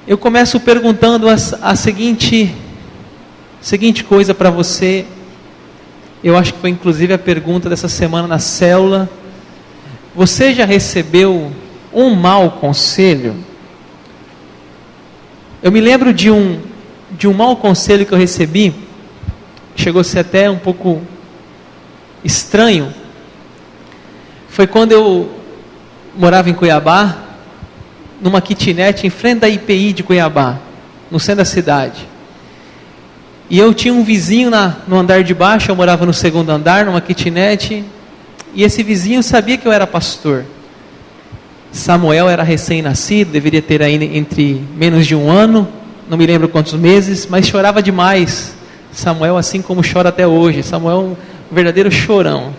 Eu começo perguntando a seguinte coisa para você. Eu acho que foi inclusive a pergunta dessa semana na célula. Você já recebeu um mau conselho? Eu me lembro de um mau conselho que eu recebi, chegou a ser até um pouco estranho. Foi quando eu morava em Cuiabá, numa kitnet em frente da IPI de Cuiabá, no centro da cidade. E eu tinha um vizinho no andar de baixo, eu morava no segundo andar, numa kitnet, e esse vizinho sabia que eu era pastor. Samuel era recém-nascido, deveria ter ainda entre menos de um ano, não me lembro quantos meses, mas chorava demais. Samuel, assim como chora até hoje. Samuel é um verdadeiro chorão.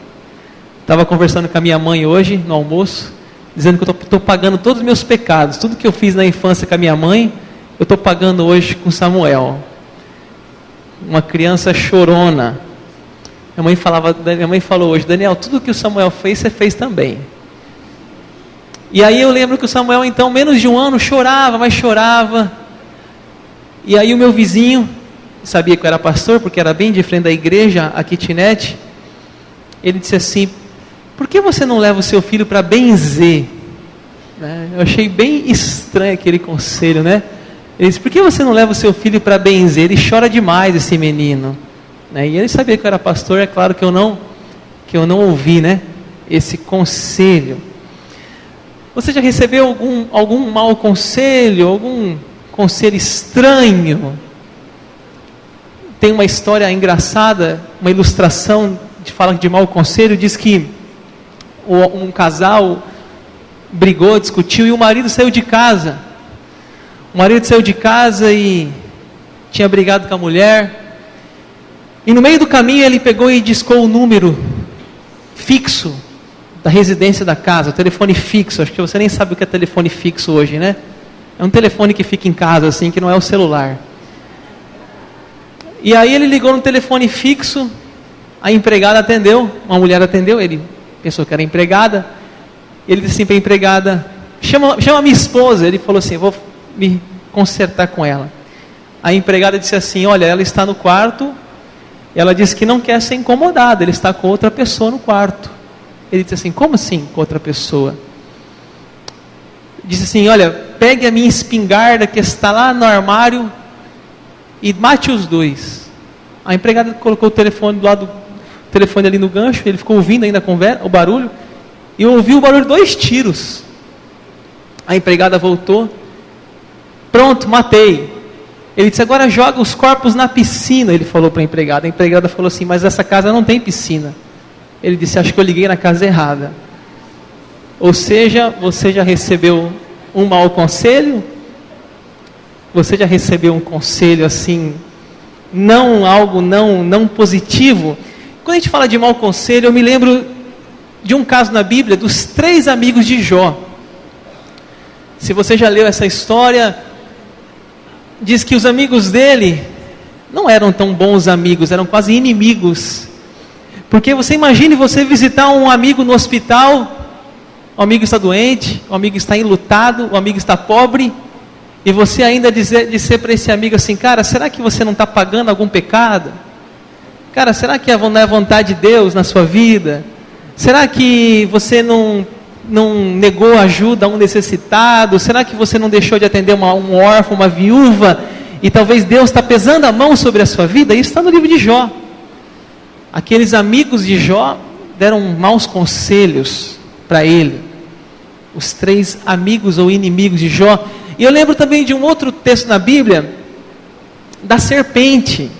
Estava conversando com a minha mãe hoje, no almoço, dizendo que eu estou pagando todos os meus pecados. Tudo que eu fiz na infância com a minha mãe, eu estou pagando hoje com Samuel. Uma criança chorona. Minha mãe falou hoje: Daniel, tudo que o Samuel fez, você fez também. E aí eu lembro que o Samuel, então, menos de um ano, chorava, mas chorava. E aí o meu vizinho, sabia que eu era pastor, porque era bem de frente da igreja, a kitnet, ele disse assim: por que você não leva o seu filho para benzer? Eu achei bem estranho aquele conselho, né? Ele disse: por que você não leva o seu filho para benzer? Ele chora demais, esse menino. E ele sabia que eu era pastor, é claro que eu não ouvi, esse conselho. Você já recebeu algum mau conselho, algum conselho estranho? Tem uma história engraçada, uma ilustração de fala de mau conselho, diz que um casal brigou, discutiu, e o marido saiu de casa. O marido saiu de casa e tinha brigado com a mulher, e no meio do caminho ele pegou e discou o número fixo da residência da casa, o telefone fixo. Acho que você nem sabe o que é telefone fixo hoje, né? É um telefone que fica em casa, assim, que não é o celular. E aí ele ligou no telefone fixo, a empregada atendeu, uma mulher atendeu, ele pensou que era empregada. Ele disse assim para a empregada: chama minha esposa. Ele falou assim: vou me consertar com ela. A empregada disse assim: olha, ela está no quarto, ela disse que não quer ser incomodada, ele está com outra pessoa no quarto. Ele disse assim: como assim com outra pessoa? Disse assim: olha, pegue a minha espingarda que está lá no armário e mate os dois. A empregada colocou o telefone do lado, o telefone ali no gancho, ele ficou ouvindo ainda o barulho, e ouviu o barulho de 2 tiros. A empregada voltou: pronto, matei. Ele disse: agora joga os corpos na piscina. Ele falou para a empregada falou assim: mas essa casa não tem piscina. Ele disse: acho que eu liguei na casa errada. Ou seja, você já recebeu um mau conselho? Você já recebeu um conselho assim, algo não positivo? Quando a gente fala de mau conselho, eu me lembro de um caso na Bíblia, dos 3 amigos de Jó. Se você já leu essa história, diz que os amigos dele não eram tão bons amigos, eram quase inimigos. Porque você imagine você visitar um amigo no hospital, o amigo está doente, o amigo está enlutado, o amigo está pobre, e você ainda dizer para esse amigo assim: cara, será que você não está pagando algum pecado? Cara, será que não é a vontade de Deus na sua vida? Será que você não negou ajuda a um necessitado? Será que você não deixou de atender um órfão, uma viúva, e talvez Deus está pesando a mão sobre a sua vida? Isso está no livro de Jó. Aqueles amigos de Jó deram maus conselhos para ele, os 3 amigos ou inimigos de Jó. E eu lembro também de um outro texto na Bíblia, da serpente.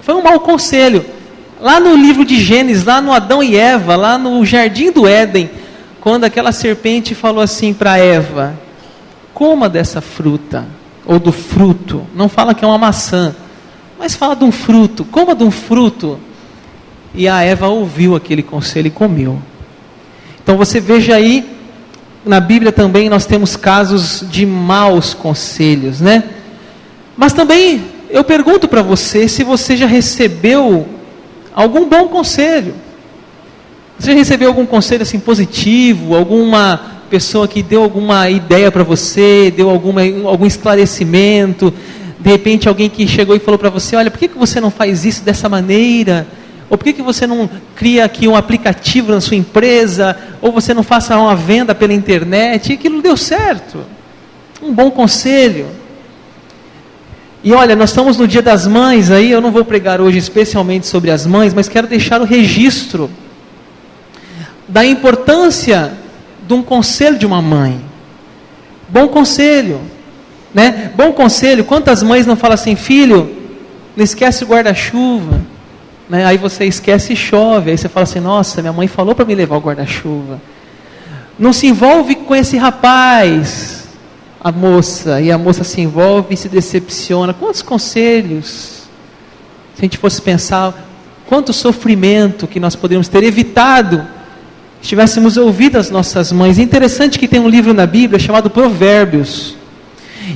Foi um mau conselho, lá no livro de Gênesis, lá no Adão e Eva, lá no jardim do Éden, quando aquela serpente falou assim para Eva: coma dessa fruta, ou do fruto. Não fala que é uma maçã, mas fala de um fruto, coma de um fruto. E a Eva ouviu aquele conselho e comeu. Então você veja aí, na Bíblia também nós temos casos de maus conselhos, Mas também eu pergunto para você, se você já recebeu algum bom conselho. Você já recebeu algum conselho assim positivo, alguma pessoa que deu alguma ideia para você, deu algum esclarecimento, de repente alguém que chegou e falou para você, olha, por que você não faz isso dessa maneira? Ou por que você não cria aqui um aplicativo na sua empresa? Ou você não faça uma venda pela internet? E aquilo deu certo. Um bom conselho. E olha, nós estamos no Dia das Mães aí, eu não vou pregar hoje especialmente sobre as mães, mas quero deixar o registro da importância de um conselho de uma mãe. Bom conselho, né? Bom conselho, quantas mães não falam assim, filho, não esquece o guarda-chuva, né? Aí você esquece e chove, aí você fala assim, nossa, minha mãe falou para me levar o guarda-chuva. Não se envolve com esse rapaz, a moça, e a moça se envolve e se decepciona. Quantos conselhos, se a gente fosse pensar, quanto sofrimento que nós poderíamos ter evitado, se tivéssemos ouvido as nossas mães. É interessante que tem um livro na Bíblia chamado Provérbios,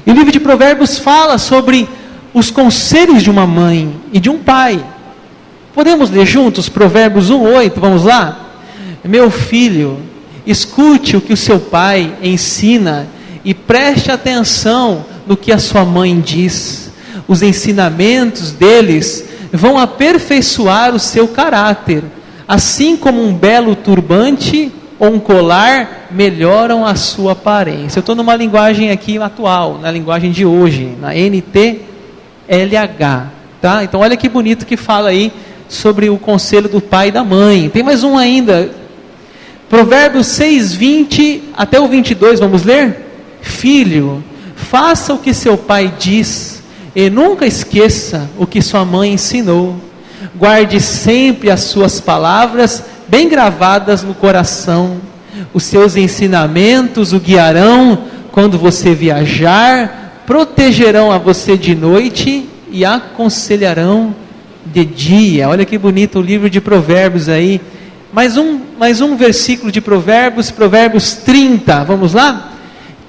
e o livro de Provérbios fala sobre os conselhos de uma mãe e de um pai. Podemos ler juntos Provérbios 1:8, vamos lá? Meu filho, escute o que o seu pai ensina e preste atenção no que a sua mãe diz. Os ensinamentos deles vão aperfeiçoar o seu caráter, assim como um belo turbante ou um colar melhoram a sua aparência. Eu estou numa linguagem aqui atual, na linguagem de hoje, na NTLH, tá? Então olha que bonito que fala aí sobre o conselho do pai e da mãe. Tem mais um ainda, Provérbios 6:20 até o 22, vamos ler? Filho, faça o que seu pai diz e nunca esqueça o que sua mãe ensinou. Guarde sempre as suas palavras bem gravadas no coração. Os seus ensinamentos o guiarão quando você viajar, protegerão a você de noite e aconselharão de dia. Olha que bonito o livro de Provérbios aí. Mais um versículo de Provérbios, Provérbios 30, vamos lá?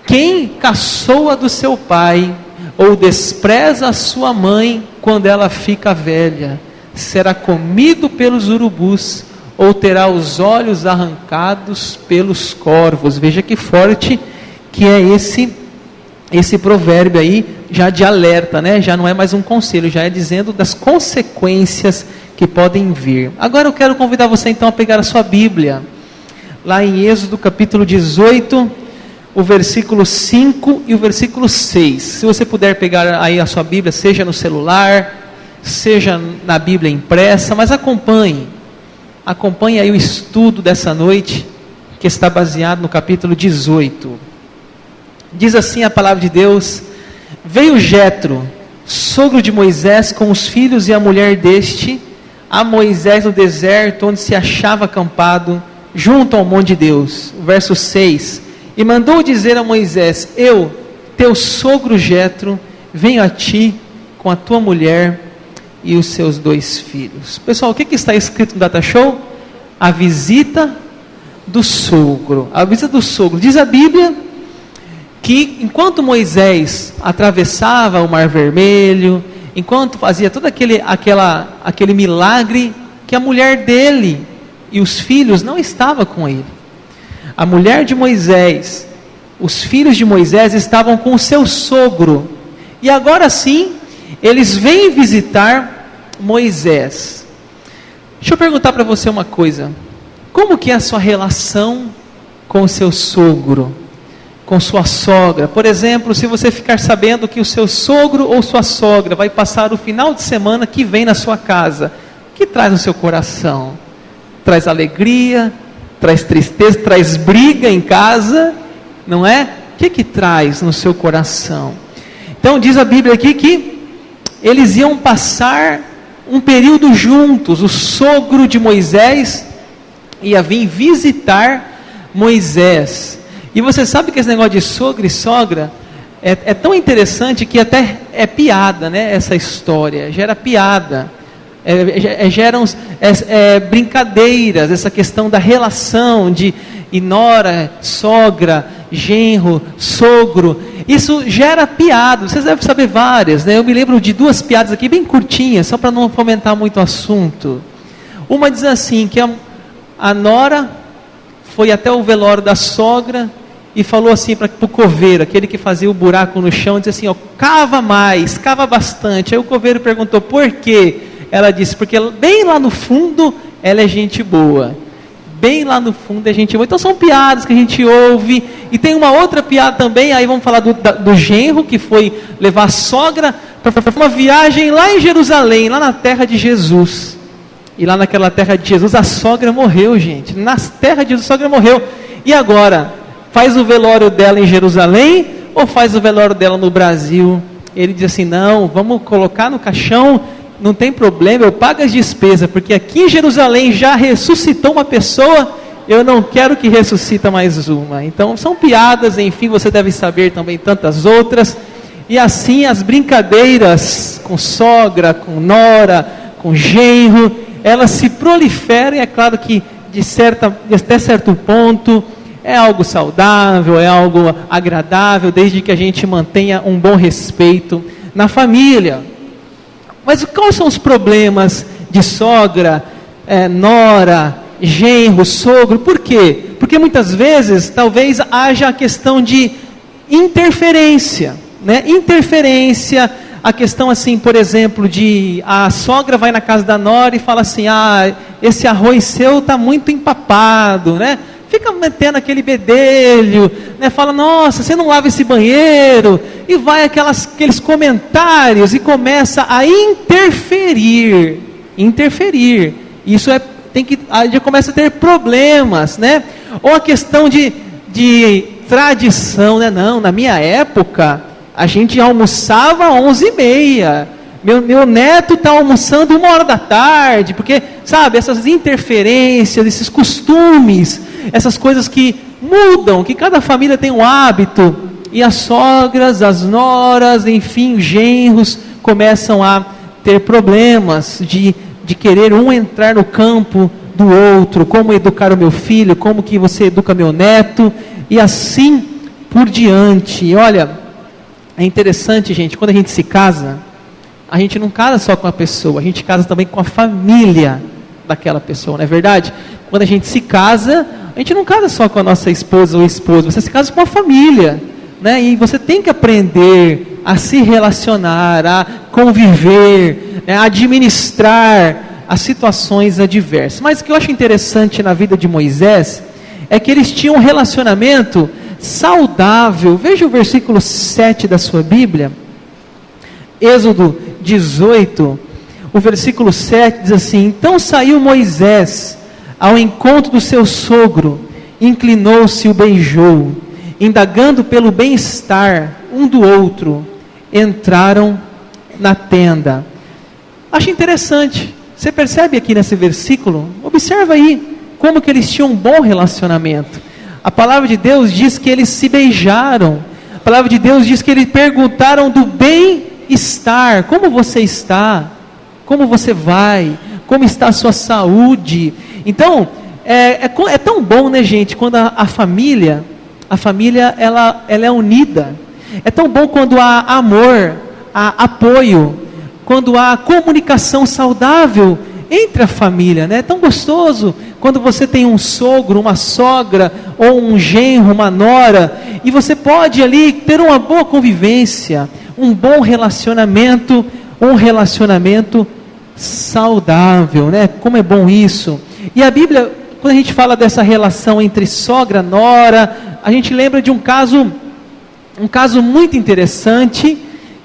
Quem caçoa do seu pai, ou despreza a sua mãe quando ela fica velha, será comido pelos urubus, ou terá os olhos arrancados pelos corvos. Veja que forte que é esse provérbio aí, já de alerta, né? Já não é mais um conselho, já é dizendo das consequências que podem vir. Agora eu quero convidar você então a pegar a sua Bíblia, lá em Êxodo capítulo 18, o versículo 5 e o versículo 6. Se você puder pegar aí a sua Bíblia, seja no celular, seja na Bíblia impressa, mas acompanhe aí o estudo dessa noite, que está baseado no capítulo 18. Diz assim a palavra de Deus: veio Jetro, sogro de Moisés, com os filhos e a mulher deste, a Moisés no deserto, onde se achava acampado, junto ao monte de Deus. Verso 6, e mandou dizer a Moisés: eu, teu sogro Jetro, venho a ti com a tua mulher e os seus 2 filhos. Pessoal, o que está escrito no Data Show? A visita do sogro. A visita do sogro. Diz a Bíblia que enquanto Moisés atravessava o Mar Vermelho, enquanto fazia todo aquele milagre, que a mulher dele e os filhos não estavam com ele. A mulher de Moisés, os filhos de Moisés estavam com o seu sogro. E agora sim, eles vêm visitar Moisés. Deixa eu perguntar para você uma coisa. Como que é a sua relação com o seu sogro, com sua sogra? Por exemplo, se você ficar sabendo que o seu sogro ou sua sogra vai passar o final de semana que vem na sua casa, o que traz no seu coração? Traz alegria, traz tristeza, traz briga em casa, não é? O que traz no seu coração? Então diz a Bíblia aqui que eles iam passar um período juntos. O sogro de Moisés ia vir visitar Moisés. E você sabe que esse negócio de sogro e sogra é tão interessante que até é piada, né? Essa história gera piada, geram brincadeiras, essa questão da relação de nora, sogra, genro, sogro. Isso gera piada, vocês devem saber várias, né? Eu me lembro de 2 piadas aqui bem curtinhas, só para não fomentar muito o assunto. Uma diz assim, que a nora foi até o velório da sogra e falou assim para o coveiro, aquele que fazia o buraco no chão, disse assim, ó, cava mais, cava bastante. Aí o coveiro perguntou, por quê? Ela disse, porque bem lá no fundo, ela é gente boa. Bem lá no fundo é gente boa. Então são piadas que a gente ouve. E tem uma outra piada também, aí vamos falar do genro, que foi levar a sogra para uma viagem lá em Jerusalém, lá na terra de Jesus. E lá naquela terra de Jesus, a sogra morreu, gente. Na terra de Jesus, a sogra morreu. E agora? Faz o velório dela em Jerusalém ou faz o velório dela no Brasil? Ele diz assim, não, vamos colocar no caixão, não tem problema, eu pago as despesas, porque aqui em Jerusalém já ressuscitou uma pessoa, eu não quero que ressuscita mais uma. Então são piadas, enfim, você deve saber também tantas outras. E assim as brincadeiras com sogra, com nora, com genro, elas se proliferam, e é claro que até certo ponto é algo saudável, é algo agradável, desde que a gente mantenha um bom respeito na família. Mas quais são os problemas de sogra, nora, genro, sogro? Por quê? Porque muitas vezes, talvez haja a questão de interferência, né? Interferência, a questão assim, por exemplo, de a sogra vai na casa da nora e fala assim, esse arroz seu está muito empapado, né? Fica metendo aquele bedelho, né? Fala, nossa, você não lava esse banheiro, e vai aqueles comentários, e começa a interferir, isso aí já começa a ter problemas, né? Ou a questão de tradição, né? Não, na minha época, a gente almoçava às 11h30, meu neto está almoçando 1h da tarde, porque, sabe, essas interferências, esses costumes, essas coisas que mudam, que cada família tem um hábito, e as sogras, as noras, enfim, os genros, começam a ter problemas de querer um entrar no campo do outro, como educar o meu filho, como que você educa meu neto, e assim por diante. E olha, é interessante, gente, quando a gente se casa, a gente não casa só com a pessoa, a gente casa também com a família daquela pessoa, não é verdade? Quando a gente se casa, a gente não casa só com a nossa esposa ou esposo, você se casa com a família, né? E você tem que aprender a se relacionar, a conviver, a administrar as situações adversas. Mas o que eu acho interessante na vida de Moisés é que eles tinham um relacionamento saudável. Veja o versículo 7 da sua Bíblia, Êxodo 18, o versículo 7 diz assim: então saiu Moisés ao encontro do seu sogro, inclinou-se e o beijou, indagando pelo bem-estar um do outro, entraram na tenda. Acho interessante, você percebe aqui nesse versículo, observa aí, como que eles tinham um bom relacionamento. A palavra de Deus diz que eles se beijaram, a palavra de Deus diz que eles perguntaram do bem-estar, como você está, como você vai, como está a sua saúde. Então, é tão bom, né, gente, quando a família ela é unida. É tão bom quando há amor, há apoio, quando há comunicação saudável entre a família, né? É tão gostoso quando você tem um sogro, uma sogra, ou um genro, uma nora, e você pode ali ter uma boa convivência, um bom relacionamento, um relacionamento saudável, né? Como é bom isso. E a Bíblia, quando a gente fala dessa relação entre sogra, nora, a gente lembra de um caso muito interessante,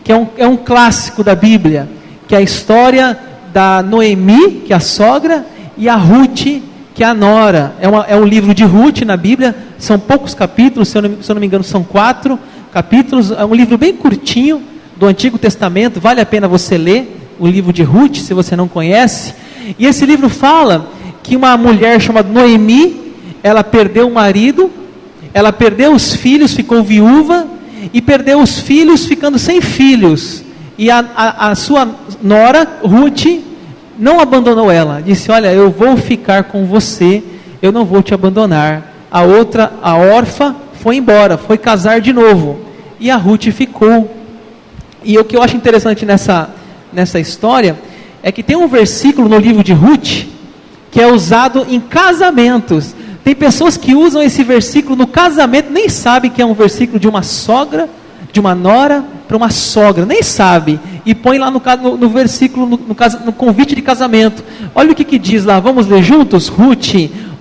que é um clássico da Bíblia, que é a história da Noemi, que é a sogra, e a Ruth, que é a nora. É um livro de Ruth na Bíblia, são poucos capítulos, se eu não me engano são 4 capítulos, é um livro bem curtinho, do Antigo Testamento, vale a pena você ler o livro de Ruth, se você não conhece. E esse livro fala que uma mulher chamada Noemi, ela perdeu o marido, ela perdeu os filhos, ficou viúva, e perdeu os filhos ficando sem filhos, e a sua nora, Ruth, não abandonou ela, disse: olha, eu vou ficar com você, eu não vou te abandonar. A outra, a órfã, foi embora, foi casar de novo, e a Ruth ficou. E o que eu acho interessante nessa história, é que tem um versículo no livro de Ruth, que é usado em casamentos. Tem pessoas que usam esse versículo no casamento, nem sabem que é um versículo de uma sogra, de uma nora para uma sogra, nem sabe, e põe lá no versículo, no convite de casamento. Olha o que diz lá, vamos ler juntos? Ruth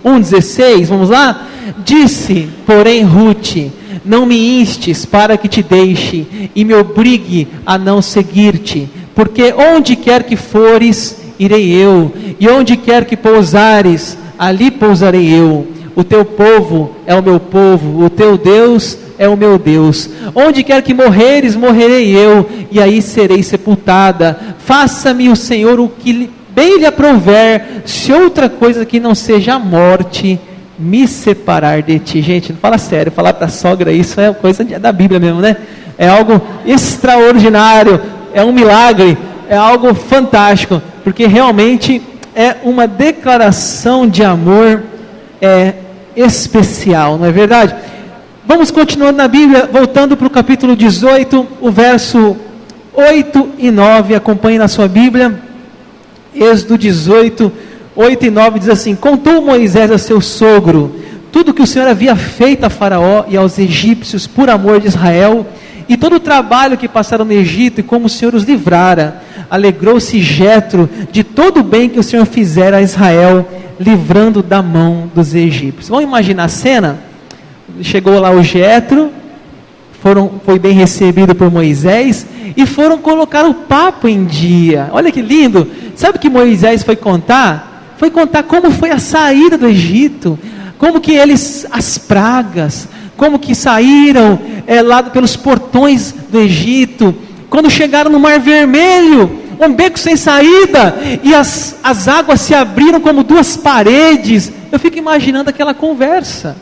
1,16, vamos lá? Disse, porém, Ruth: não me instes para que te deixe e me obrigue a não seguir-te, porque onde quer que fores, irei eu, e onde quer que pousares, ali pousarei eu. O teu povo é o meu povo, o teu Deus é o meu Deus. Onde quer que morreres, morrerei eu, e aí serei sepultada. Faça-me o Senhor o que bem lhe aprouver, se outra coisa que não seja a morte me separar de ti. Gente, não fala sério, falar para a sogra isso é coisa da Bíblia mesmo, né? É algo extraordinário, é um milagre, é algo fantástico, porque realmente é uma declaração de amor especial, não é verdade? Vamos continuando na Bíblia, voltando para o capítulo 18, o verso 8 e 9, acompanhe na sua Bíblia. Êxodo 18, 8 e 9 diz assim: contou Moisés a seu sogro tudo que o Senhor havia feito a Faraó e aos egípcios por amor de Israel, e todo o trabalho que passaram no Egito, e como o Senhor os livrara. Alegrou-se Jetro de todo o bem que o Senhor fizera a Israel, livrando da mão dos egípcios. Vamos imaginar a cena? Chegou lá o Jetro, foi bem recebido por Moisés, e foram colocar o papo em dia. Olha que lindo! Sabe o que Moisés foi contar? Foi contar como foi a saída do Egito, como que as pragas, como que saíram lá pelos portões do Egito, quando chegaram no Mar Vermelho, um beco sem saída, e as águas se abriram como duas paredes. Eu fico imaginando aquela conversa,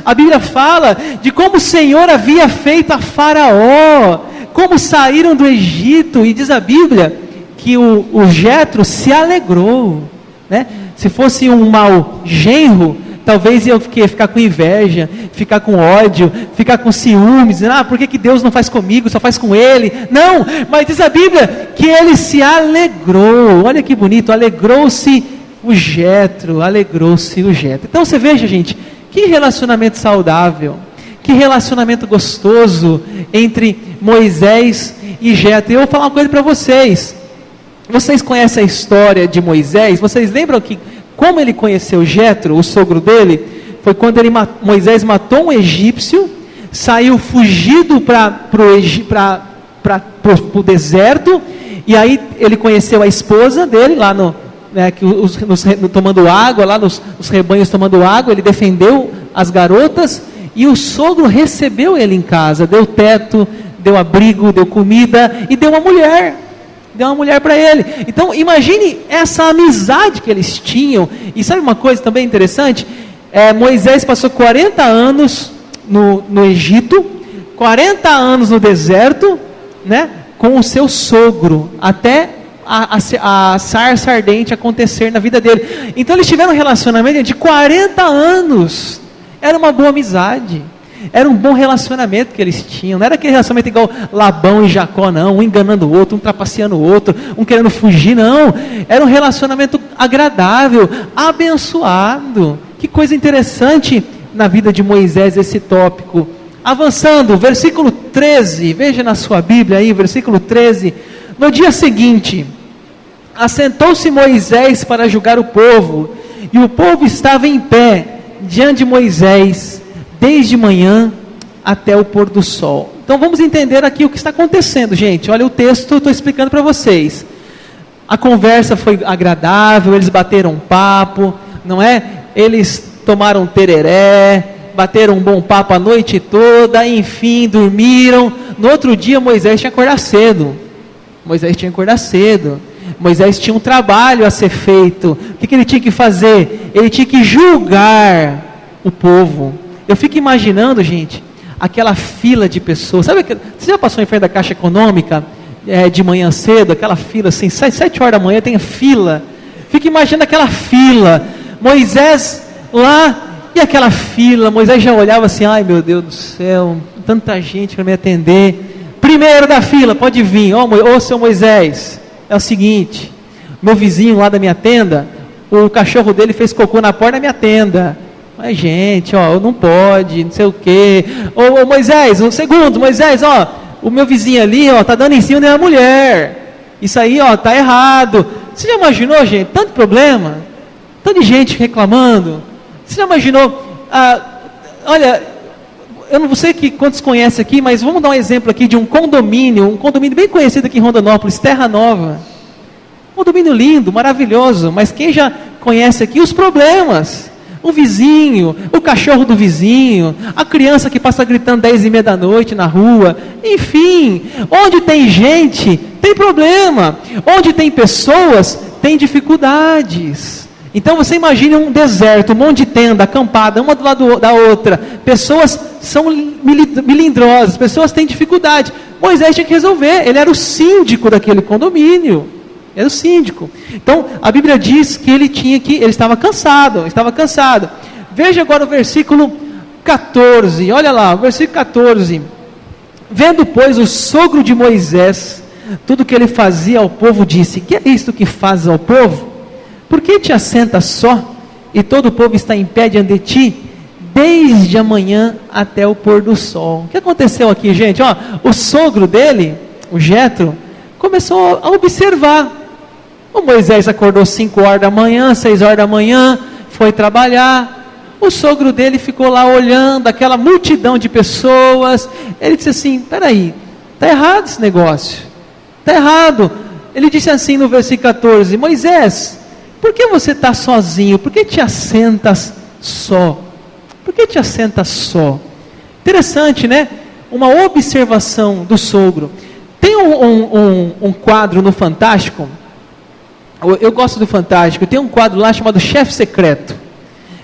a Bíblia fala de como o Senhor havia feito a Faraó, como saíram do Egito, e diz a Bíblia que o Jetro se alegrou, né? Se fosse um mau genro, talvez ia ficar com inveja, ficar com ódio, ficar com ciúmes, dizendo, por que Deus não faz comigo, só faz com ele? Não, mas diz a Bíblia que ele se alegrou. Olha que bonito, alegrou-se o Jetro. Então você veja, gente, que relacionamento saudável, que relacionamento gostoso entre Moisés e Jetro. Eu vou falar uma coisa para vocês. Vocês conhecem a história de Moisés? Vocês lembram como ele conheceu Jetro, o sogro dele? Foi quando Moisés matou um egípcio, saiu fugido para o deserto, e aí ele conheceu a esposa dele lá tomando água, lá nos rebanhos tomando água. Ele defendeu as garotas, e o sogro recebeu ele em casa, deu teto, deu abrigo, deu comida, e deu uma mulher para ele. Então imagine essa amizade que eles tinham. E sabe uma coisa também interessante? Moisés passou 40 anos no Egito, 40 anos no deserto, né, com o seu sogro, até a sarça ardente acontecer na vida dele. Então eles tiveram um relacionamento de 40 anos. Era uma boa amizade, era um bom relacionamento que eles tinham. Não era aquele relacionamento igual Labão e Jacó, não, um enganando o outro, um trapaceando o outro, um querendo fugir, não. Era um relacionamento agradável, abençoado. Que coisa interessante na vida de Moisés esse tópico. Avançando, versículo 13, veja na sua Bíblia aí, versículo 13. No dia seguinte, assentou-se Moisés para julgar o povo, e o povo estava em pé diante de Moisés, desde manhã até o pôr do sol. Então vamos entender aqui o que está acontecendo, gente. Olha o texto, eu estou explicando para vocês. A conversa foi agradável, eles bateram um papo, não é? Eles tomaram tereré, bateram um bom papo a noite toda, enfim, dormiram. No outro dia Moisés tinha que acordar cedo. Moisés tinha um trabalho a ser feito. O que ele tinha que fazer? Ele tinha que julgar o povo. Eu fico imaginando, gente, aquela fila de pessoas. Você já passou em frente da Caixa Econômica de manhã cedo? Aquela fila assim, 7 horas da manhã tem a fila. Fico imaginando aquela fila. Moisés lá, e aquela fila. Moisés já olhava assim, ai meu Deus do céu, tanta gente para me atender. Primeiro da fila, pode vir. Ô seu Moisés, é o seguinte, meu vizinho lá da minha tenda, o cachorro dele fez cocô na porta da minha tenda. Mas gente, não pode, não sei o quê. Ô Moisés, um segundo, Moisés, o meu vizinho ali, tá dando em cima da minha mulher. Isso aí, tá errado. Você já imaginou, gente, tanto problema? Tanta gente reclamando. Você já imaginou? Olha, eu não sei quantos conhecem aqui, mas vamos dar um exemplo aqui de um condomínio bem conhecido aqui em Rondonópolis, Terra Nova. Condomínio lindo, maravilhoso, mas quem já conhece aqui os problemas? O vizinho, o cachorro do vizinho, a criança que passa gritando 10h30 da noite na rua, enfim, onde tem gente, tem problema, onde tem pessoas, tem dificuldades. Então você imagine um deserto, um monte de tenda, acampada, uma do lado da outra, pessoas são melindrosas, pessoas têm dificuldade. Moisés tinha que resolver, ele era o síndico daquele condomínio. Era o síndico. Então, a Bíblia diz que ele estava cansado. Veja agora o versículo 14. Olha lá, o versículo 14. Vendo, pois, o sogro de Moisés, tudo que ele fazia ao povo, disse: que é isto que fazes ao povo? Por que te assentas só, e todo o povo está em pé diante de ti, desde a manhã até o pôr do sol? O que aconteceu aqui, gente? O sogro dele, o Jetro, começou a observar. O Moisés acordou 5 horas da manhã, 6 horas da manhã, foi trabalhar. O sogro dele ficou lá olhando aquela multidão de pessoas. Ele disse assim: peraí, está errado esse negócio, está errado. Ele disse assim no versículo 14: Moisés, por que você está sozinho? Por que te assentas só? Por que te assentas só? Interessante, né? Uma observação do sogro. Tem um quadro no Fantástico. Eu gosto do Fantástico. Tem um quadro lá chamado Chefe Secreto.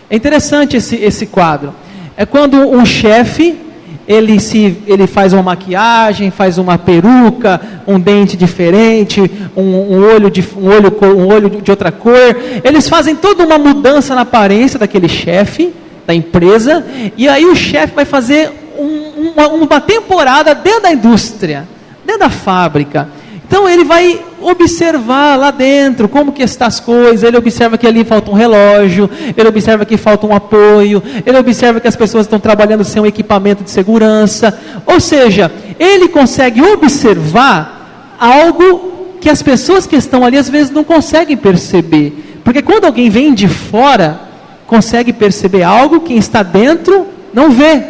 É interessante esse quadro. É quando um chefe, ele faz uma maquiagem, faz uma peruca, um dente diferente, um olho de outra cor. Eles fazem toda uma mudança na aparência daquele chefe, da empresa. E aí o chefe vai fazer uma temporada dentro da indústria, dentro da fábrica. Então ele vai observar lá dentro como que estão as coisas. Ele observa que ali falta um relógio, ele observa que falta um apoio, ele observa que as pessoas estão trabalhando sem um equipamento de segurança. Ou seja, ele consegue observar algo que as pessoas que estão ali às vezes não conseguem perceber, porque quando alguém vem de fora, consegue perceber algo, quem está dentro não vê.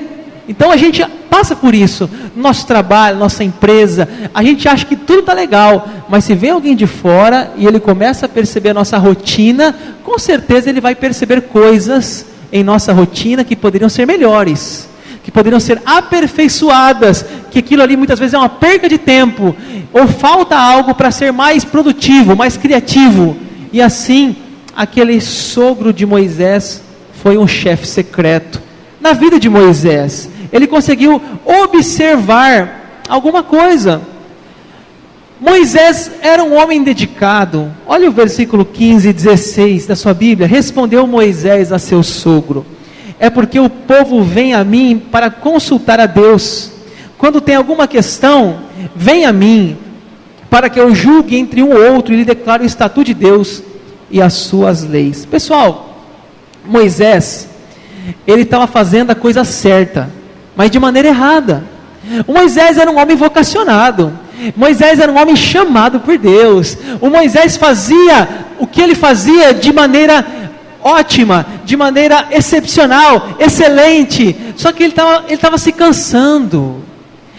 Então a gente passa por isso, nosso trabalho, nossa empresa, a gente acha que tudo está legal, mas se vem alguém de fora e ele começa a perceber a nossa rotina, com certeza ele vai perceber coisas em nossa rotina que poderiam ser melhores, que poderiam ser aperfeiçoadas, que aquilo ali muitas vezes é uma perca de tempo, ou falta algo para ser mais produtivo, mais criativo. E assim, aquele sogro de Moisés foi um chefe secreto na vida de Moisés. Ele conseguiu observar alguma coisa. Moisés era um homem dedicado. Olha o versículo 15 e 16 da sua Bíblia. Respondeu Moisés a seu sogro: é porque o povo vem a mim para consultar a Deus. Quando tem alguma questão, vem a mim, para que eu julgue entre um ou outro e lhe declare o estatuto de Deus e as suas leis. Pessoal, Moisés, ele estava fazendo a coisa certa, mas de maneira errada. O Moisés era um homem vocacionado. Moisés era um homem chamado por Deus. O Moisés fazia o que ele fazia de maneira ótima, de maneira excepcional, excelente. Só que ele estava se cansando.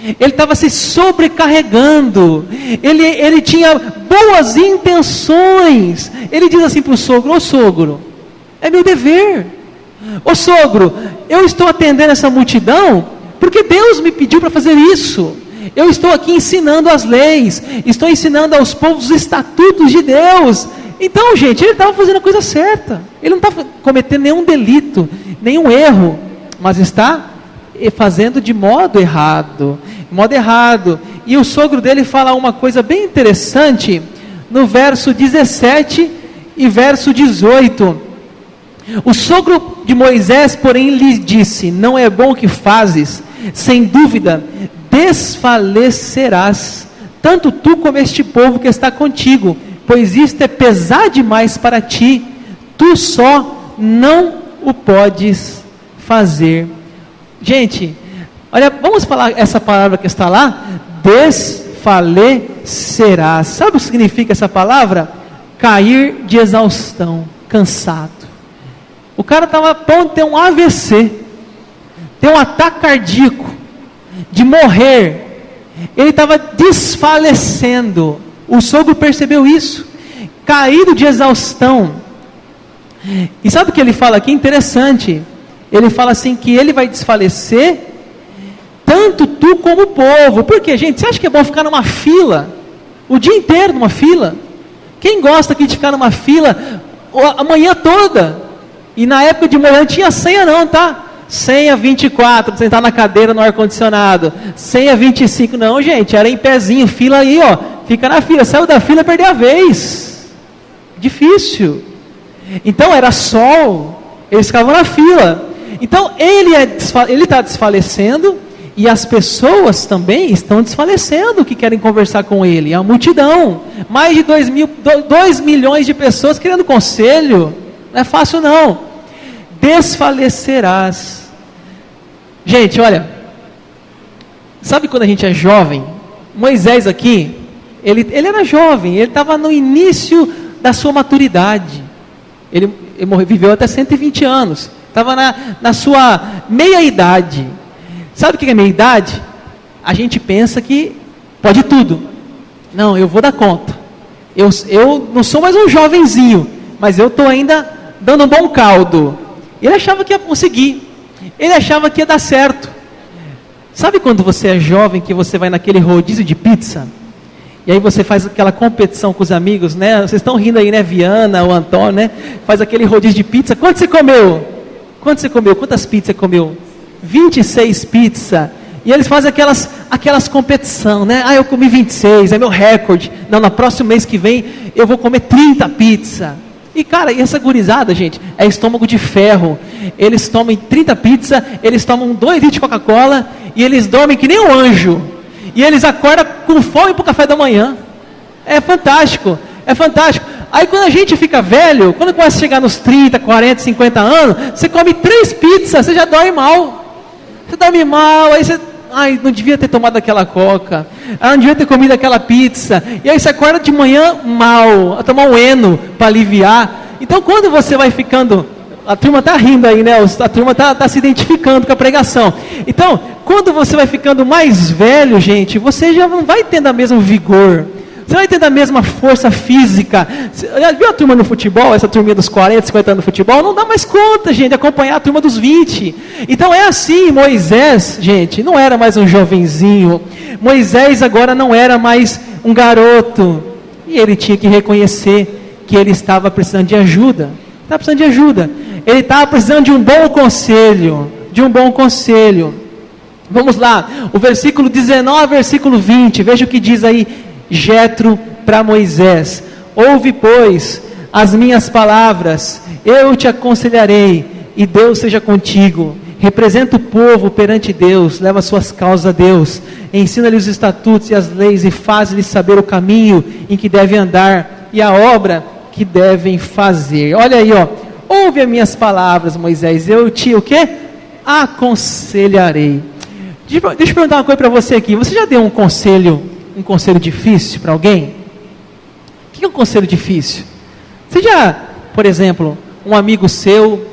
Ele estava se sobrecarregando. Ele tinha boas intenções. Ele diz assim para o sogro: ô sogro, é meu dever. Ô sogro, eu estou atendendo essa multidão porque Deus me pediu para fazer isso. Eu estou aqui ensinando as leis, estou ensinando aos povos os estatutos de Deus. Então, gente, ele estava fazendo a coisa certa. Ele não estava cometendo nenhum delito, nenhum erro, mas está fazendo de modo errado. E o sogro dele fala uma coisa bem interessante no verso 17 e verso 18. O sogro de Moisés, porém, lhe disse: não é bom o que fazes, sem dúvida desfalecerás, tanto tu como este povo que está contigo, pois isto é pesar demais para ti. tu só não o podes fazer. Gente, olha, vamos falar essa palavra que está lá, desfalecerás. Sabe o que significa essa palavra? Cair de exaustão, cansado. O cara estava a ponto de ter um AVC, ter um ataque cardíaco, de morrer. Ele estava desfalecendo. O sogro percebeu isso, caído de exaustão. E sabe o que ele fala aqui? Interessante. Ele fala assim que ele vai desfalecer, tanto tu como o povo. Por quê, gente? Você acha que é bom ficar numa fila o dia inteiro numa fila? Quem gosta aqui de ficar numa fila a manhã toda? E na época de manhã não tinha senha não, tá? Senha 24, sentar na cadeira no ar-condicionado. Senha 25, não, gente, era em pezinho, fila aí, ó. Fica na fila, saiu da fila, perdeu a vez. Difícil. Então era sol, eles ficavam na fila. Então ele está desfalecendo, e as pessoas também estão desfalecendo que querem conversar com ele. A multidão, mais de 2 milhões de pessoas querendo conselho. Não é fácil não. Desfalecerás. Gente, olha, sabe quando a gente é jovem? Moisés aqui, ele era jovem, ele estava no início da sua maturidade. Ele viveu até 120 anos, estava na sua meia-idade. Sabe o que é meia-idade? A gente pensa que pode tudo. Não, eu vou dar conta. Eu não sou mais um jovenzinho, mas eu estou ainda dando um bom caldo. Ele achava que ia conseguir, ele achava que ia dar certo. Sabe quando você é jovem, que você vai naquele rodízio de pizza, e aí você faz aquela competição com os amigos, né? Vocês estão rindo aí, né? Viana, o Antônio, né? Faz aquele rodízio de pizza. Quanto você comeu? Quantas pizzas você comeu? 26 pizzas. E eles fazem aquelas competição, né? Eu comi 26, é meu recorde. Não, no próximo mês que vem eu vou comer 30 pizzas. E cara, e essa gurizada, gente, é estômago de ferro. Eles tomam 30 pizzas, eles tomam 2 litros de Coca-Cola, e eles dormem que nem um anjo. E eles acordam com fome para o café da manhã. É fantástico, é fantástico. Aí quando a gente fica velho, quando começa a chegar nos 30, 40, 50 anos, você come 3 pizzas, você já dorme mal. Você dorme mal, aí você... não devia ter tomado aquela coca, não devia ter comido aquela pizza, e aí você acorda de manhã mal, a tomar um Eno para aliviar. Então quando você vai ficando, a turma está rindo aí, né? A turma está se identificando com a pregação. Então, quando você vai ficando mais velho, gente, você já não vai tendo a mesmo vigor, você vai tendo a mesma força física. Já viu a turma no futebol, essa turminha dos 40, 50 anos no futebol? Não dá mais conta, gente, de acompanhar a turma dos 20. Então é assim, Moisés, gente, não era mais um jovenzinho. Moisés agora não era mais um garoto. E ele tinha que reconhecer que ele estava precisando de ajuda. Estava precisando de ajuda. Ele estava precisando de um bom conselho. De um bom conselho. Vamos lá, o versículo 19, versículo 20, veja o que diz aí Jetro para Moisés: ouve, pois, as minhas palavras, eu te aconselharei, e Deus seja contigo. Representa o povo perante Deus, leva suas causas a Deus, ensina-lhe os estatutos e as leis, e faz-lhes saber o caminho em que devem andar, e a obra que devem fazer. Olha aí, ó, ouve as minhas palavras, Moisés, eu te, o quê? Aconselharei. Deixa eu perguntar uma coisa para você aqui, você já deu um conselho difícil para alguém? O que é um conselho difícil? Você já, por exemplo, um amigo seu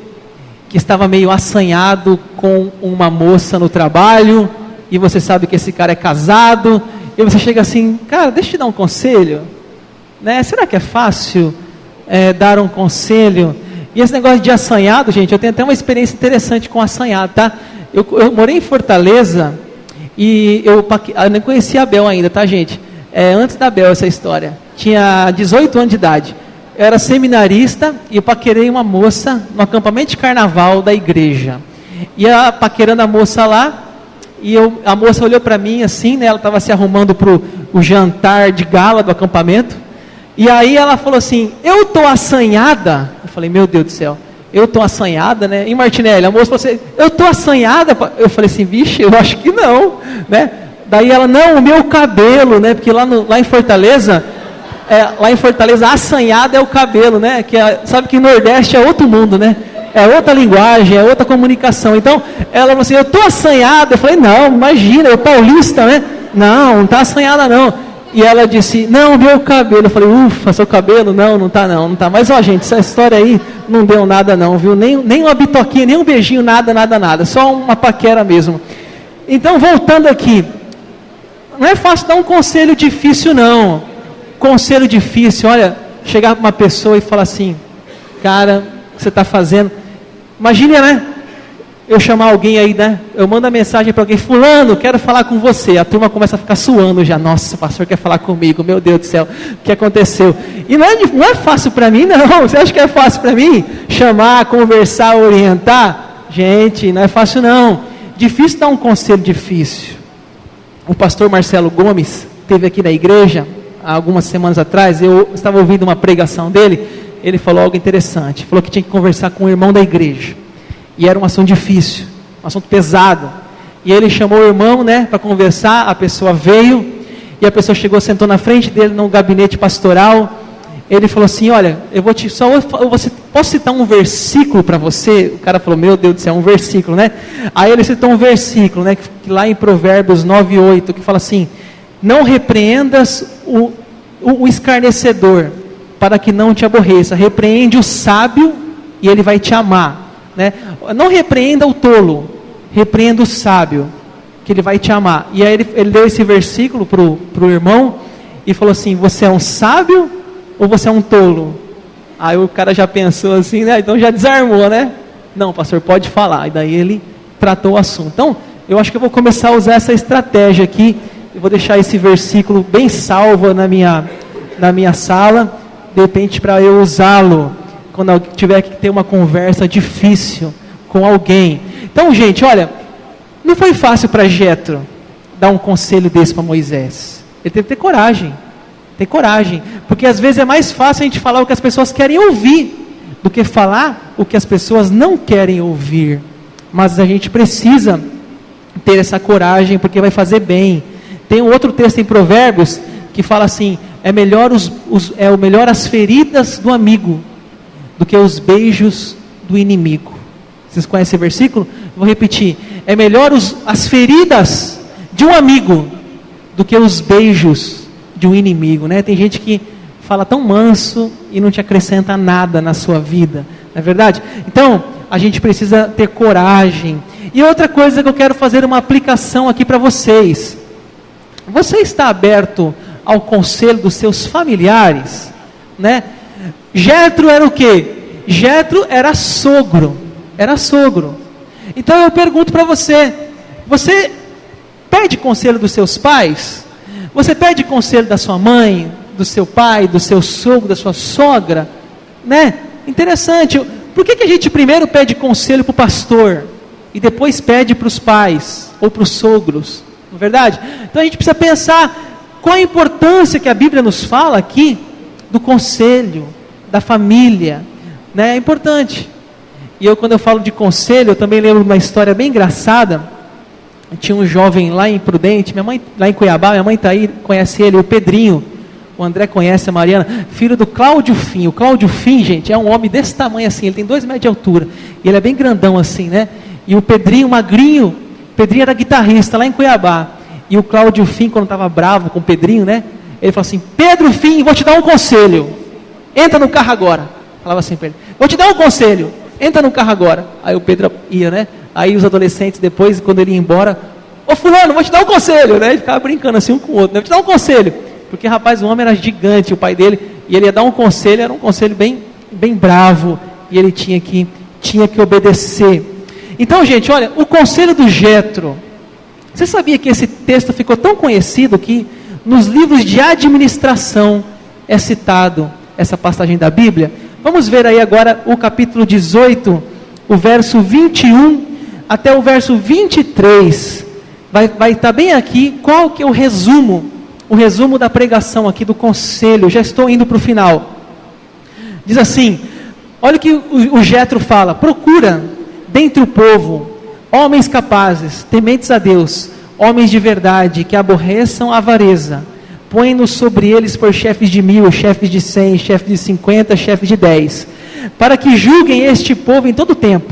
que estava meio assanhado com uma moça no trabalho, e você sabe que esse cara é casado, e você chega assim, cara, deixa eu te dar um conselho, né? Será que é fácil dar um conselho? E esse negócio de assanhado, gente, eu tenho até uma experiência interessante com assanhado, tá? Eu morei em Fortaleza, e eu nem conhecia a Bel ainda, tá, gente? Antes da Bel essa história. Tinha 18 anos de idade. Eu era seminarista e eu paquerei uma moça no acampamento de carnaval da igreja. E paquerando a moça lá, e a moça olhou para mim assim, né? Ela estava se arrumando para o jantar de gala do acampamento. E aí ela falou assim, eu estou assanhada. Eu falei, meu Deus do céu, eu estou assanhada, né? E Martinelli, a moça falou assim, eu estou assanhada? Eu falei assim, vixe, eu acho que não, né? Daí ela, não, o meu cabelo, né? Porque lá em Fortaleza, lá em Fortaleza, assanhado é o cabelo, né? Sabe que Nordeste é outro mundo, né? É outra linguagem, é outra comunicação. Então, ela falou assim, eu estou assanhada. Eu falei, não, imagina, eu paulista, né? Não está assanhada não. E ela disse, não, meu cabelo. Eu falei, ufa, seu cabelo? Não está. Mas, ó, gente, essa história aí não deu nada não, viu? Nem uma bitoquinha, nem um beijinho, nada. Só uma paquera mesmo. Então, voltando aqui. Não é fácil dar um conselho difícil, não. Conselho difícil, olha, chegar para uma pessoa e falar assim, cara, o que você está fazendo? Imagine, né? Eu chamar alguém aí, né? Eu mando a mensagem para alguém, fulano, quero falar com você. A turma começa a ficar suando já. Nossa, o pastor quer falar comigo, meu Deus do céu, o que aconteceu? E não é fácil para mim, não. Você acha que é fácil para mim? Chamar, conversar, orientar? Gente, não é fácil não. Difícil dar um conselho difícil. O pastor Marcelo Gomes esteve aqui na igreja há algumas semanas atrás. Eu estava ouvindo uma pregação dele. Ele falou algo interessante. Falou que tinha que conversar com o irmão da igreja. E era um assunto difícil, um assunto pesado. E ele chamou o irmão, né, para conversar. A pessoa veio e a pessoa chegou, sentou na frente dele no gabinete pastoral. Ele falou assim, olha, posso citar um versículo para você? O cara falou, meu Deus do céu, um versículo, né? Aí ele citou um versículo, né, que lá em Provérbios 9:8, que fala assim, não repreendas o escarnecedor, para que não te aborreça. Repreende o sábio e ele vai te amar, né? Não repreenda o tolo, repreenda o sábio, que ele vai te amar. E aí ele deu esse versículo pro irmão e falou assim, você é um sábio ou você é um tolo? Aí o cara já pensou assim, né? Então já desarmou, né? Não, pastor, pode falar. E daí ele tratou o assunto. Então, eu acho que eu vou começar a usar essa estratégia aqui. Eu vou deixar esse versículo bem salvo na minha sala, de repente para eu usá-lo quando eu tiver que ter uma conversa difícil com alguém. Então, gente, olha, não foi fácil para Jetro dar um conselho desse para Moisés. Ele teve que ter coragem. Ter coragem, porque às vezes é mais fácil a gente falar o que as pessoas querem ouvir do que falar o que as pessoas não querem ouvir. Mas a gente precisa ter essa coragem, porque vai fazer bem. Tem um outro texto em Provérbios que fala assim, é melhor as feridas do amigo do que os beijos do inimigo. Vocês conhecem esse versículo? Vou repetir, é melhor as feridas de um amigo do que os beijos de um inimigo, né? Tem gente que fala tão manso e não te acrescenta nada na sua vida, não é verdade? Então, a gente precisa ter coragem. E outra coisa que eu quero fazer uma aplicação aqui para vocês. Você está aberto ao conselho dos seus familiares, né? Jetro era o quê? Jetro era sogro. Então eu pergunto para você, você pede conselho dos seus pais? Você pede conselho da sua mãe, do seu pai, do seu sogro, da sua sogra, né? Interessante. Por que a gente primeiro pede conselho para o pastor e depois pede para os pais ou para os sogros? Não é verdade? Então a gente precisa pensar qual a importância que a Bíblia nos fala aqui do conselho, da família, né? É importante. E quando eu falo de conselho, eu também lembro de uma história bem engraçada. Tinha um jovem lá em Prudente, minha mãe, lá em Cuiabá, minha mãe está aí, conhece ele, o Pedrinho. O André conhece a Mariana, filho do Cláudio Fim. O Cláudio Fim, gente, é um homem desse tamanho assim, ele tem 2 metros de altura. E ele é bem grandão assim, né? E o Pedrinho, magrinho, o Pedrinho era guitarrista lá em Cuiabá. E o Cláudio Fim, quando estava bravo com o Pedrinho, né? Ele falou assim, Pedro Fim, vou te dar um conselho. Entra no carro agora. Falava assim para ele, vou te dar um conselho. Entra no carro agora. Aí o Pedro ia, né? Aí os adolescentes depois, quando ele ia embora, ô fulano, vou te dar um conselho, né? Ele ficava brincando assim um com o outro, né? Vou te dar um conselho. Porque, rapaz, o homem era gigante, o pai dele, e ele ia dar um conselho, era um conselho bem bravo, e ele tinha que obedecer. Então, gente, olha, o conselho do Jetro. Você sabia que esse texto ficou tão conhecido que nos livros de administração é citado essa passagem da Bíblia? Vamos ver aí agora o capítulo 18, o verso 21 até o verso 23. Vai estar bem aqui qual que é o resumo da pregação aqui do conselho. Já estou indo para o final. Diz assim, olha o que o Jetro fala, procura dentre o povo homens capazes, tementes a Deus, homens de verdade, que aborreçam a avareza, põe-nos sobre eles por chefes de 1000, chefes de 100, chefes de 50, chefes de 10, para que julguem este povo em todo tempo.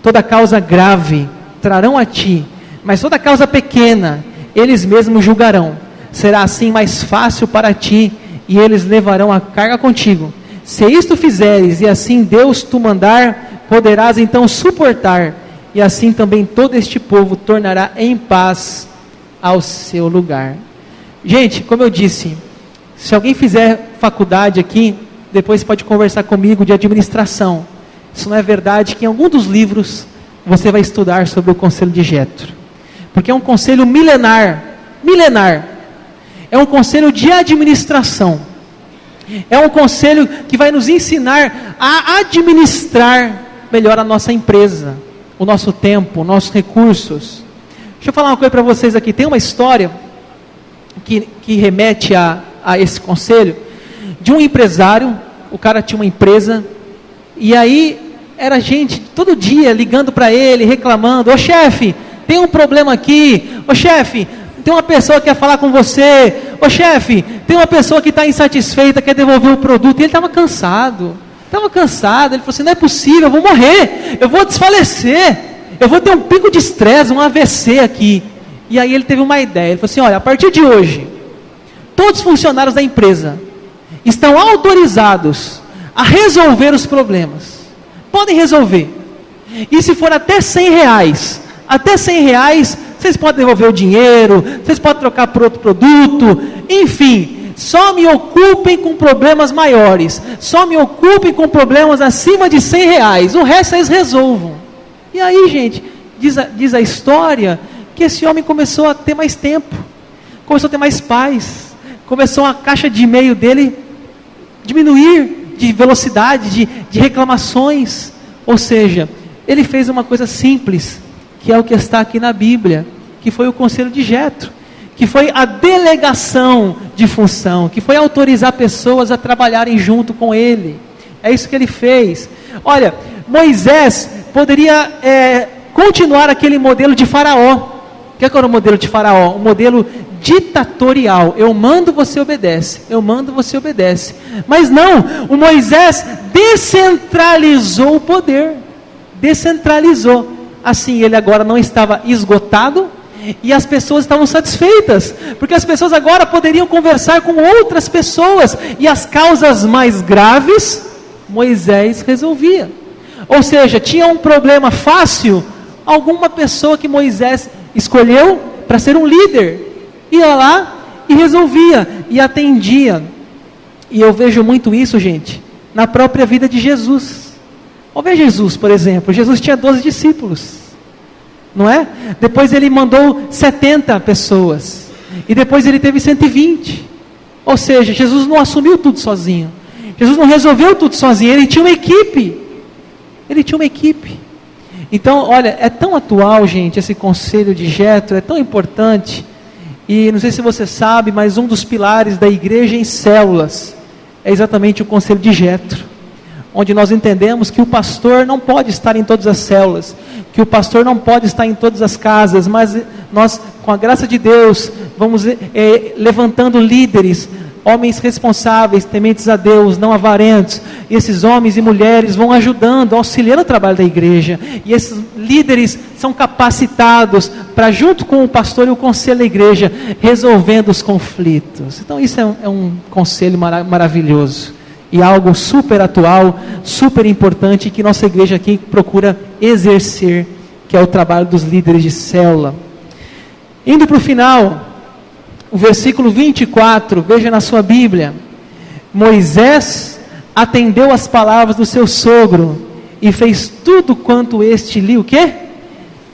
Toda causa grave trarão a ti, mas toda causa pequena eles mesmos julgarão. Será assim mais fácil para ti, e eles levarão a carga contigo. Se isto fizeres, e assim Deus tu mandar, poderás então suportar, e assim também todo este povo tornará em paz ao seu lugar. Gente, como eu disse, se alguém fizer faculdade aqui, depois pode conversar comigo de administração. Isso não é verdade que em algum dos livros você vai estudar sobre o conselho de Jetro, porque é um conselho milenar, é um conselho de administração, é um conselho que vai nos ensinar a administrar melhor a nossa empresa, o nosso tempo, nossos recursos. Deixa eu falar uma coisa para vocês aqui. Tem uma história que remete a esse conselho, de um empresário. O cara tinha uma empresa, e aí era gente todo dia ligando para ele, reclamando: ô chefe, tem um problema aqui, ô chefe, tem uma pessoa que quer falar com você, ô chefe, tem uma pessoa que está insatisfeita, quer devolver o produto. E ele estava cansado, ele falou assim: não é possível, eu vou morrer, eu vou desfalecer, eu vou ter um pico de estresse, um AVC aqui. E aí ele teve uma ideia, ele falou assim: olha, a partir de hoje, todos os funcionários da empresa estão autorizados a resolver os problemas, podem resolver, e se for até R$100, vocês podem devolver o dinheiro, vocês podem trocar por outro produto, enfim, só me ocupem com problemas maiores, só me ocupem com problemas acima de R$100, o resto vocês resolvam. E aí, gente, diz a história que esse homem começou a ter mais tempo, começou a ter mais paz, começou a caixa de e-mail dele diminuir de velocidade, de reclamações. Ou seja, ele fez uma coisa simples, que é o que está aqui na Bíblia, que foi o conselho de Jetro, que foi a delegação de função, que foi autorizar pessoas a trabalharem junto com ele. É isso que ele fez. Olha, Moisés poderia continuar aquele modelo de Faraó. Que era o modelo de Faraó? Um modelo ditatorial. Eu mando, você obedece. Eu mando, você obedece. Mas não, o Moisés descentralizou o poder. Descentralizou. Assim, ele agora não estava esgotado e as pessoas estavam satisfeitas, porque as pessoas agora poderiam conversar com outras pessoas, e as causas mais graves Moisés resolvia. Ou seja, tinha um problema fácil, alguma pessoa que Moisés escolheu para ser um líder ia lá e resolvia e atendia. E eu vejo muito isso, gente, na própria vida de Jesus. Vamos ver Jesus, por exemplo. Jesus tinha 12 discípulos, não é? Depois ele mandou 70 pessoas, e depois ele teve 120. Ou seja, Jesus não assumiu tudo sozinho, Jesus não resolveu tudo sozinho, ele tinha uma equipe. Então, olha, é tão atual, gente, esse conselho de Jetro, é tão importante. E não sei se você sabe, mas um dos pilares da igreja em células é exatamente o conselho de Jetro, onde nós entendemos que o pastor não pode estar em todas as células, que o pastor não pode estar em todas as casas, mas nós, com a graça de Deus, vamos levantando líderes, homens responsáveis, tementes a Deus, não avarentos, e esses homens e mulheres vão ajudando, auxiliando o trabalho da igreja, e esses líderes são capacitados para, junto com o pastor e o conselho da igreja, resolvendo os conflitos. Então isso é um conselho maravilhoso, e algo super atual, super importante, que nossa igreja aqui procura exercer, que é o trabalho dos líderes de célula. Indo para o final, o versículo 24, veja na sua Bíblia: Moisés atendeu às palavras do seu sogro, e fez tudo quanto este lhe, o quê?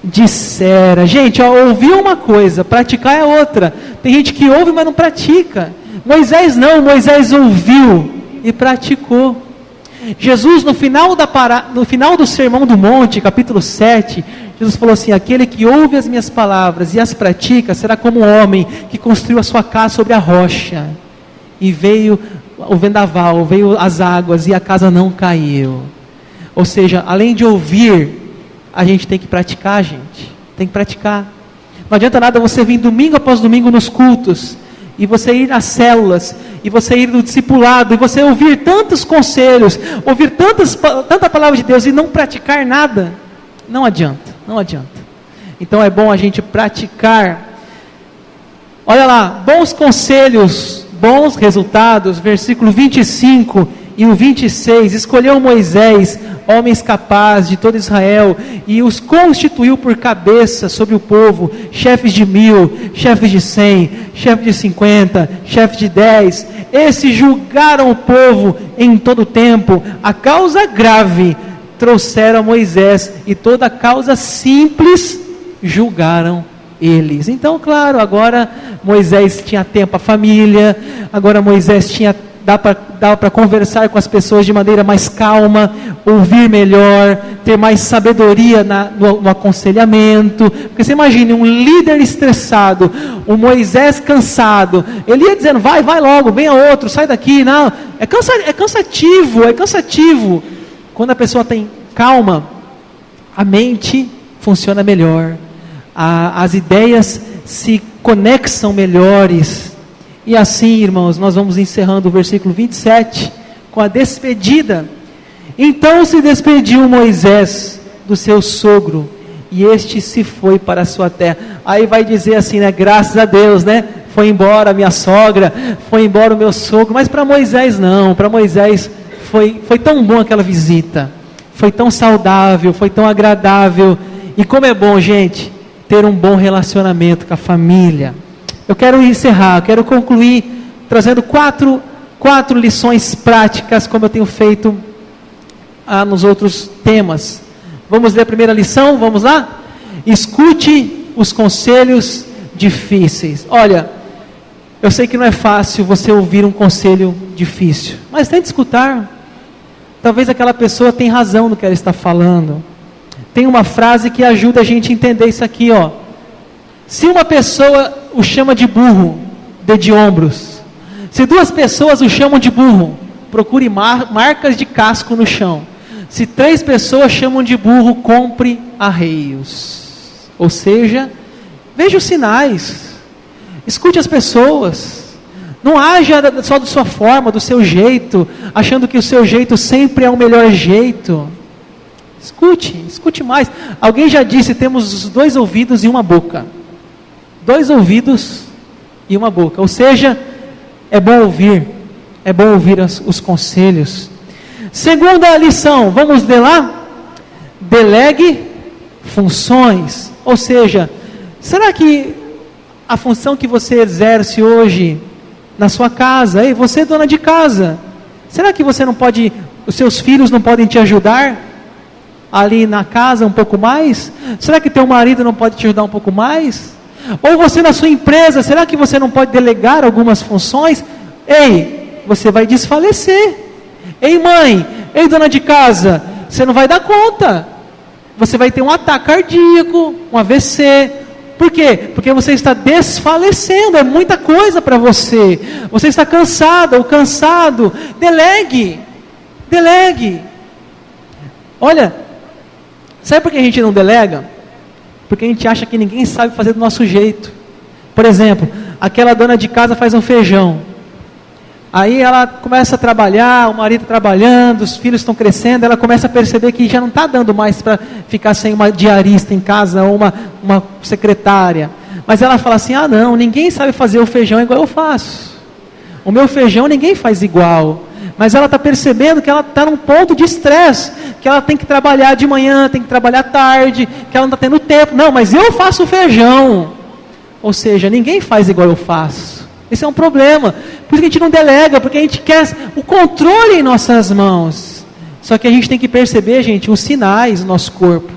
Dissera. Gente, ouvir uma coisa, praticar é outra. Tem gente que ouve, mas não pratica. Moisés não, Moisés ouviu e praticou. Jesus, no final do Sermão do Monte, capítulo 7, Jesus falou assim: aquele que ouve as minhas palavras e as pratica, será como um homem que construiu a sua casa sobre a rocha, e veio o vendaval, veio as águas, e a casa não caiu. Ou seja, além de ouvir, a gente tem que praticar, gente. Tem que praticar. Não adianta nada você vir domingo após domingo nos cultos e você ir às células, e você ir no discipulado, e você ouvir tantos conselhos, ouvir tanta palavra de Deus e não praticar nada, não adianta, não adianta. Então é bom a gente praticar. Olha lá, bons conselhos, bons resultados, versículo 25 e o 26, escolheu Moisés, homens capazes de todo Israel, e os constituiu por cabeça sobre o povo, chefes de 1000, chefes de 100, chefes de 50, chefes de 10, esses julgaram o povo em todo o tempo, a causa grave trouxeram a Moisés, e toda a causa simples julgaram eles. Então, claro, agora Moisés tinha tempo à família, agora Moisés dava para conversar com as pessoas de maneira mais calma, ouvir melhor, ter mais sabedoria no aconselhamento. Porque você imagine um líder estressado, um Moisés cansado, ele ia dizendo, vai logo, venha outro, sai daqui, não, é cansativo. Quando a pessoa tem calma, a mente funciona melhor, as ideias se conexam melhores. E assim, irmãos, nós vamos encerrando o versículo 27 com a despedida. Então se despediu Moisés do seu sogro, e este se foi para a sua terra. Aí vai dizer assim, né? Graças a Deus, né? Foi embora a minha sogra, foi embora o meu sogro. Mas para Moisés não, para Moisés foi tão bom aquela visita, foi tão saudável, foi tão agradável. E como é bom, gente, ter um bom relacionamento com a família. Eu quero encerrar, quero concluir trazendo quatro lições práticas, como eu tenho feito nos outros temas. Vamos ler a primeira lição? Vamos lá? Escute os conselhos difíceis. Olha, eu sei que não é fácil você ouvir um conselho difícil, mas tente escutar. Talvez aquela pessoa tenha razão no que ela está falando. Tem uma frase que ajuda a gente a entender isso aqui, ó. Se uma pessoa o chama de burro, dê de ombros. Se 2 pessoas o chamam de burro, procure marcas de casco no chão. Se 3 pessoas chamam de burro, compre arreios. Ou seja, veja os sinais, escute as pessoas, não haja só da sua forma, do seu jeito, achando que o seu jeito sempre é o melhor jeito. Escute mais. Alguém já disse, temos os 2 ouvidos e uma boca. 2 ouvidos e uma boca. Ou seja, é bom ouvir os conselhos. Segunda lição, vamos ler lá? Delegue funções. Ou seja, será que a função que você exerce hoje na sua casa, ei, você é dona de casa, será que você não pode, os seus filhos não podem te ajudar ali na casa um pouco mais? Será que teu marido não pode te ajudar um pouco mais? Ou você na sua empresa, será que você não pode delegar algumas funções? Ei, você vai desfalecer. Ei mãe, ei dona de casa, você não vai dar conta. Você vai ter um ataque cardíaco, um AVC. Por quê? Porque você está desfalecendo, é muita coisa para você. Você está cansada ou cansado. Delegue. Olha, sabe por que a gente não delega? Porque a gente acha que ninguém sabe fazer do nosso jeito. Por exemplo, aquela dona de casa faz um feijão. Aí ela começa a trabalhar, o marido trabalhando, os filhos estão crescendo, ela começa a perceber que já não está dando mais para ficar sem uma diarista em casa, ou uma secretária. Mas ela fala assim, não, ninguém sabe fazer o feijão igual eu faço. O meu feijão ninguém faz igual. Mas ela está percebendo que ela está num ponto de estresse, que ela tem que trabalhar de manhã, tem que trabalhar tarde, que ela não está tendo tempo. Não, mas eu faço o feijão. Ou seja, ninguém faz igual eu faço. Esse é um problema. Por isso que a gente não delega, porque a gente quer o controle em nossas mãos. Só que a gente tem que perceber, gente, os sinais do nosso corpo.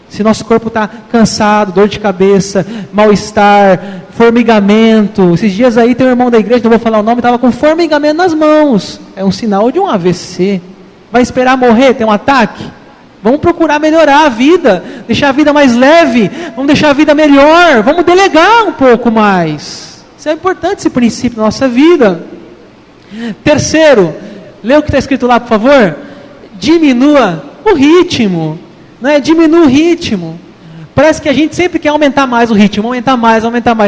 Se nosso corpo está cansado, dor de cabeça, mal-estar, formigamento. Esses dias aí tem um irmão da igreja, não vou falar o nome, estava com formigamento nas mãos. É um sinal de um AVC. Vai esperar morrer, ter um ataque? Vamos procurar melhorar a vida, deixar a vida mais leve, vamos deixar a vida melhor, vamos delegar um pouco mais. Isso é importante, esse princípio na nossa vida. Terceiro, lê o que está escrito lá, por favor. Diminua o ritmo. Diminua o ritmo. Parece que a gente sempre quer aumentar mais o ritmo, aumentar mais.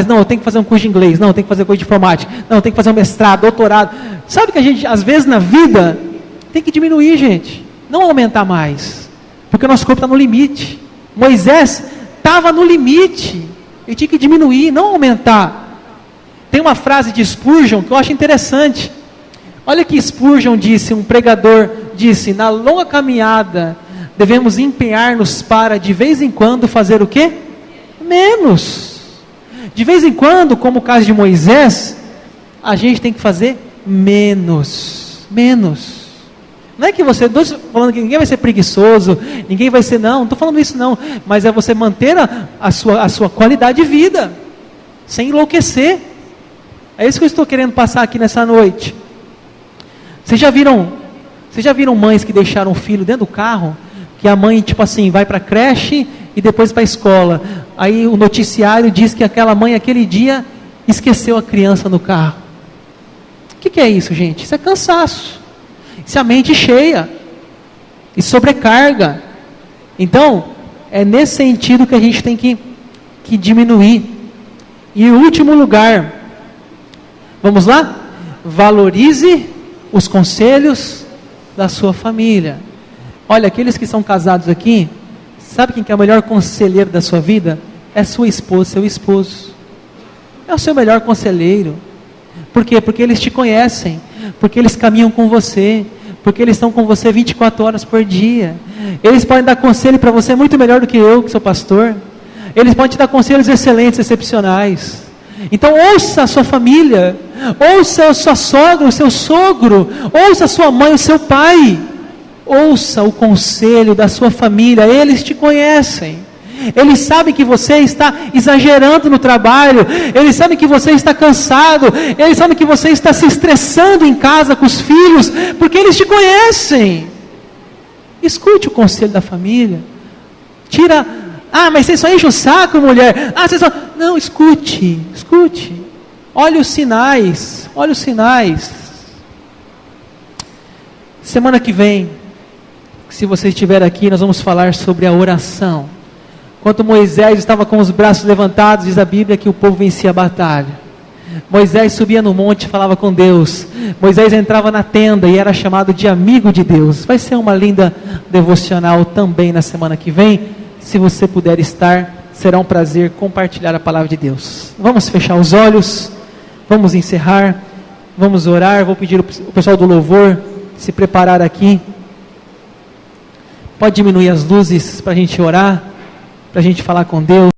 Não, eu tenho que fazer um curso de inglês, não, eu tenho que fazer um curso de informática, não, eu tenho que fazer um mestrado, doutorado. Sabe que a gente, às vezes na vida, tem que diminuir, gente, não aumentar mais, porque o nosso corpo está no limite. Moisés estava no limite, ele tinha que diminuir, não aumentar. Tem uma frase de Spurgeon que eu acho interessante. Olha que Spurgeon disse, um pregador disse: na longa caminhada devemos empenhar-nos para de vez em quando fazer o quê? Menos. De vez em quando, como o caso de Moisés, a gente tem que fazer menos. Não é que você, não estou falando que ninguém vai ser preguiçoso, ninguém vai ser, não estou falando isso não, mas é você manter a sua qualidade de vida, sem enlouquecer. É isso que eu estou querendo passar aqui nessa noite. Vocês já viram mães que deixaram o filho dentro do carro, que a mãe, tipo assim, vai para a creche e depois para a escola. Aí o noticiário diz que aquela mãe, aquele dia, esqueceu a criança no carro. O que é isso, gente? Isso é cansaço. Isso é a mente cheia. E sobrecarga. Então, é nesse sentido que a gente tem que diminuir. E em último lugar, vamos lá? Valorize os conselhos da sua família. Olha, aqueles que são casados aqui, sabe quem que é o melhor conselheiro da sua vida? É sua esposa, seu esposo. É o seu melhor conselheiro. Por quê? Porque eles te conhecem, porque eles caminham com você, porque eles estão com você 24 horas por dia. Eles podem dar conselho para você muito melhor do que eu, que sou pastor. Eles podem te dar conselhos excelentes, excepcionais. Então ouça a sua família, ouça a sua sogra, o seu sogro, ouça a sua mãe, o seu pai. Ouça o conselho da sua família, eles te conhecem. Eles sabem que você está exagerando no trabalho, eles sabem que você está cansado, eles sabem que você está se estressando em casa com os filhos, porque eles te conhecem. Escute o conselho da família. Mas você só enche o saco, mulher. Não, escute. Olha os sinais. Semana que vem, se você estiver aqui, nós vamos falar sobre a oração. Enquanto Moisés estava com os braços levantados, diz a Bíblia que o povo vencia a batalha. Moisés subia no monte e falava com Deus. Moisés entrava na tenda e era chamado de amigo de Deus. Vai ser uma linda devocional também na semana que vem. Se você puder estar, será um prazer compartilhar a palavra de Deus. Vamos fechar os olhos, vamos encerrar, vamos orar. Vou pedir o pessoal do louvor se preparar aqui. Pode diminuir as luzes para a gente orar, para a gente falar com Deus.